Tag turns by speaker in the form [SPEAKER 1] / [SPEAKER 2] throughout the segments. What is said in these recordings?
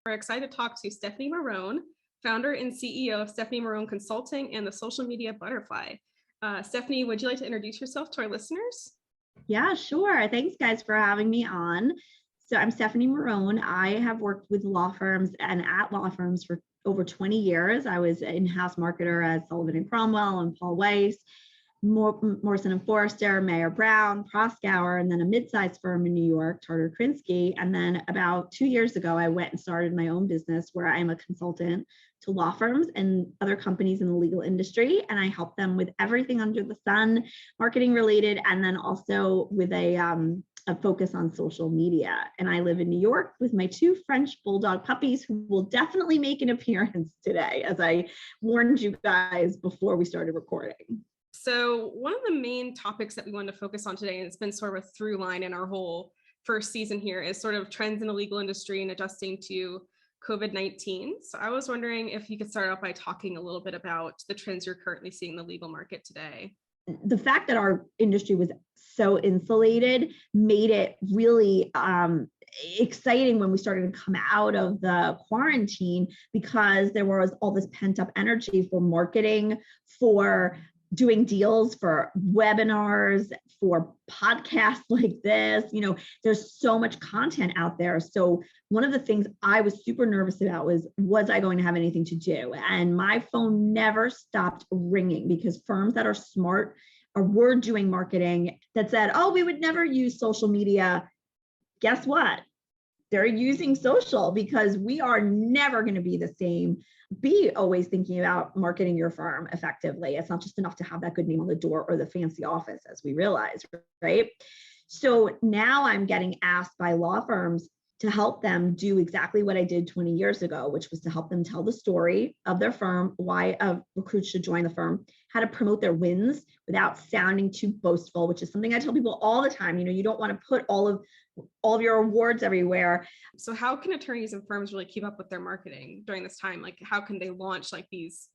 [SPEAKER 1] We're excited to talk to Stephanie Marone, founder and CEO of Stephanie Marone Consulting and the Social Media Butterfly. Stephanie, would you like to introduce yourself to our listeners?
[SPEAKER 2] Yeah, sure. Thanks, guys, for having me on. So I'm Stephanie Marone. I have worked with law firms and at law firms for over 20 years. I was an in-house marketer at Sullivan and Cromwell and Paul Weiss, Morrison and Foerster, Mayer Brown, Proskauer, and then a mid-sized firm in New York, Tarter Krinsky. And then about 2 years ago, I went and started my own business where I'm a consultant to law firms and other companies in the legal industry. And I help them with everything under the sun, marketing related, and then also with a focus on social media. And I live in New York with my 2 French bulldog puppies who will definitely make an appearance today, as I warned you guys before we started recording.
[SPEAKER 1] So one of the main topics that we wanted to focus on today, and it's been sort of a through line in our whole first season here, is sort of trends in the legal industry and adjusting to COVID-19. So I was wondering if you could start out by talking a little bit about the trends you're currently seeing in the legal market today.
[SPEAKER 2] The fact that our industry was so insulated made it really exciting when we started to come out of the quarantine, because there was all this pent up energy for marketing, for doing deals, for webinars, for podcasts like this. There's so much content out there. So one of the things I was super nervous about was I going to have anything to do? And my phone never stopped ringing, because firms that are smart were doing marketing that said, oh, we would never use social media. Guess what? They're using social, because we are never going to be the same. Be always thinking about marketing your firm effectively. It's not just enough to have that good name on the door or the fancy office, as we realize, right? So now I'm getting asked by law firms to help them do exactly what I did 20 years ago, which was to help them tell the story of their firm, why a recruit should join the firm, how to promote their wins without sounding too boastful, which is something I tell people all the time. You don't want to put all of your awards everywhere.
[SPEAKER 1] So how can attorneys and firms really keep up with their marketing during this time? Like, how can they launch like these,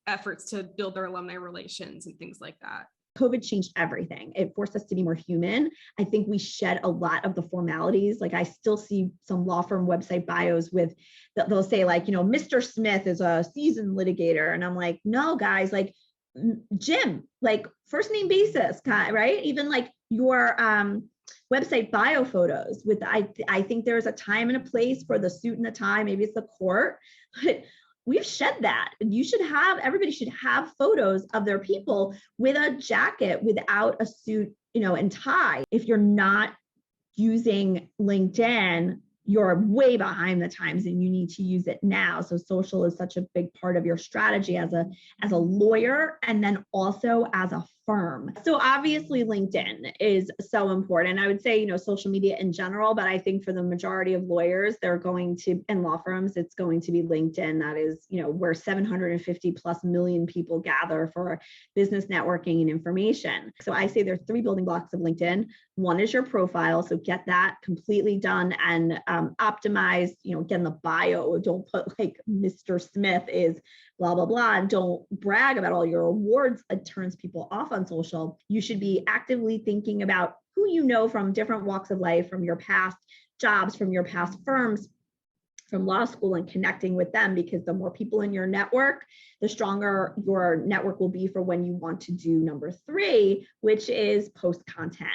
[SPEAKER 1] efforts to build their alumni relations and things like that?
[SPEAKER 2] COVID changed everything. It forced us to be more human. I think we shed a lot of the formalities. Like, I still see some law firm website bios they'll say like, Mr. Smith is a seasoned litigator. And I'm like, no, guys, like Jim, like first name basis, right? Even like your website bio photos with, I think there's a time and a place for the suit and the tie. Maybe it's the court, but we've shed that. Everybody should have photos of their people with a jacket without a suit, and tie. If you're not using LinkedIn, you're way behind the times and you need to use it now. So social is such a big part of your strategy as a lawyer, and then also as a firm. So obviously LinkedIn is so important. I would say, social media in general, but I think for the majority of lawyers, and law firms, it's going to be LinkedIn. That is, where 750 plus million people gather for business networking and information. So I say there are 3 building blocks of LinkedIn. One is your profile. So get that completely done and optimized, get in the bio. Don't put like Mr. Smith is blah, blah, blah. And don't brag about all your awards. It turns people off on social. You should be actively thinking about who you know from different walks of life, from your past jobs, from your past firms, from law school, and connecting with them, because the more people in your network, the stronger your network will be for when you want to do number 3, which is post content.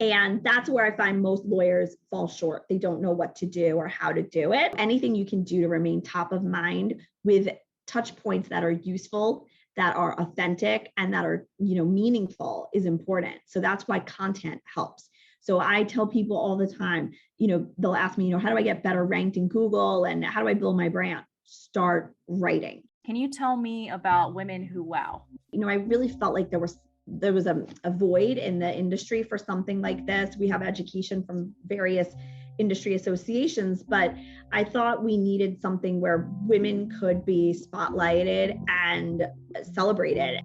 [SPEAKER 2] And that's where I find most lawyers fall short. They don't know what to do or how to do it. Anything you can do to remain top of mind with touch points that are useful, that are authentic, and that are, meaningful is important. So that's why content helps. So I tell people all the time, they'll ask me, how do I get better ranked in Google and how do I build my brand? Start writing.
[SPEAKER 3] Can you tell me about Women Who Wow?
[SPEAKER 2] I really felt like there was a void in the industry for something like this. We have education from various industry associations, but I thought we needed something where women could be spotlighted and celebrated.